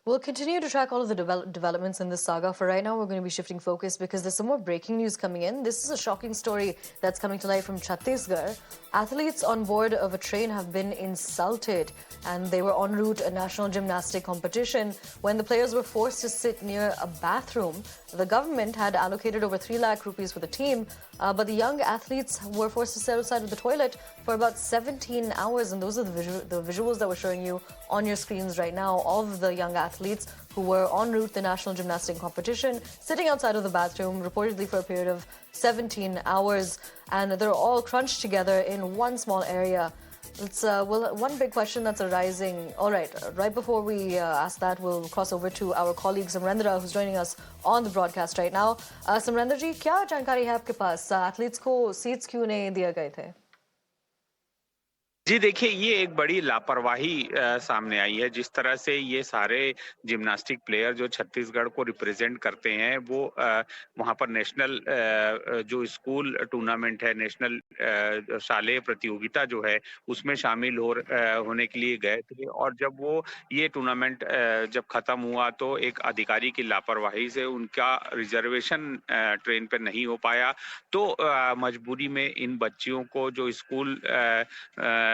We'll continue to track all of the developments in this saga. For right now, we're going to be shifting focus because there's some more breaking news coming in. This is a shocking story that's coming to light from Chhattisgarh. Athletes on board of a train have been insulted, and they were en route a national gymnastic competition when the players were forced to sit near a bathroom. The government had allocated over 3 lakh rupees for the team, but the young athletes were forced to sit outside of the toilet for about 17 hours, and those are the visuals that we're showing you on your screens right now of the young athletes who were en route to the national gymnastic competition, sitting outside of the bathroom, reportedly for a period of 17 hours, and they're all crunched together in one small area. One big question that's arising. All right, right before we ask that, we'll cross over to our colleague Samrendra, who's joining us on the broadcast right now. Samrendra ji, क्या जानकारी है आपके पास? Athletes को seats क्यों नहीं दिए गए थे? जी देखिए, ये एक बड़ी लापरवाही सामने आई है। जिस तरह से ये सारे जिम्नास्टिक प्लेयर जो छत्तीसगढ़ को रिप्रेजेंट करते हैं, वो वहाँ पर नेशनल जो स्कूल टूर्नामेंट है, नेशनल शालेय प्रतियोगिता जो है, उसमें शामिल होने के लिए गए थे। और जब वो ये टूर्नामेंट जब खत्म हुआ, तो एक अधिकारी की लापरवाही से उनका रिजर्वेशन ट्रेन पे नहीं हो पाया। तो मजबूरी में इन बच्चियों को जो स्कूल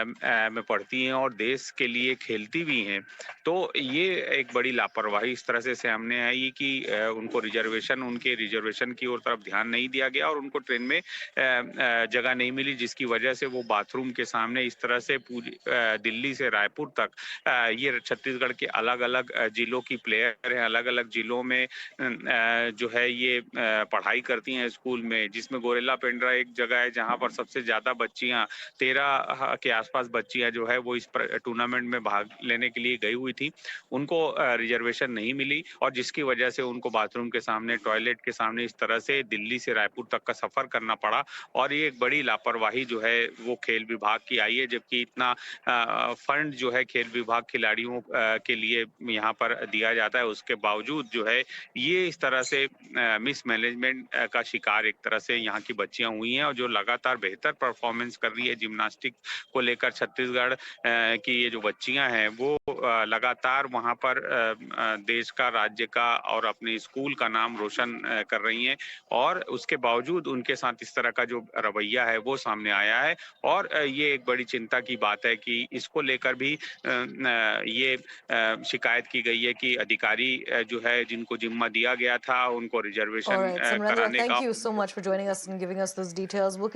में पढ़ती हैं और देश के लिए खेलती भी हैं, तो ये एक बड़ी लापरवाही इस तरह से सामने आई कि उनके रिजर्वेशन की ओर तरफ ध्यान नहीं दिया गया और उनको ट्रेन में जगह नहीं मिली, जिसकी वजह से वो बाथरूम के सामने इस तरह से पूरी दिल्ली से रायपुर तक ये छत्तीसगढ़ के अलग-अलग जिलों की प्लेयर हैं, अलग-अलग जिलों में जो है ये पढ़ाई करती हैं स्कूल में, जिसमें गोरेला पेंड्रा एक जगह है जहाँ पर सबसे ज़्यादा बच्चियाँ 13 के आसपास बच्चियां जो है वो इस टूर्नामेंट में भाग लेने के लिए गई हुई थी। उनको रिजर्वेशन नहीं मिली और जिसकी वजह से उनको बाथरूम के सामने, टॉयलेट के सामने इस तरह से दिल्ली से रायपुर तक का सफर करना पड़ा। और ये एक बड़ी लापरवाही जो है वो खेल विभाग की आई है, जबकि इतना फंड जो है खेल विभाग खिलाड़ियों के लिए यहाँ पर दिया जाता है, उसके बावजूद जो है ये इस तरह से मिसमैनेजमेंट का शिकार एक तरह से यहाँ की बच्चियां हुई हैं। और जो लगातार बेहतर परफॉर्मेंस कर रही है जिम्नास्टिक को लेकर छत्तीसगढ़ की ये जो बच्चियां हैं, वो लगातार वहां पर देश का, राज्य का और अपने स्कूल का नाम रोशन कर रही हैं। और उसके बावजूद उनके साथ इस तरह का जो रवैया है वो सामने आया है। और ये एक बड़ी चिंता की बात है कि इसको लेकर भी ये शिकायत की गई है कि अधिकारी जो है जिनको जिम्मा दिया गया था उनको All रिजर्वेशन right, Samrendra, कराने thank का you so much for joining us and giving us those details. We'll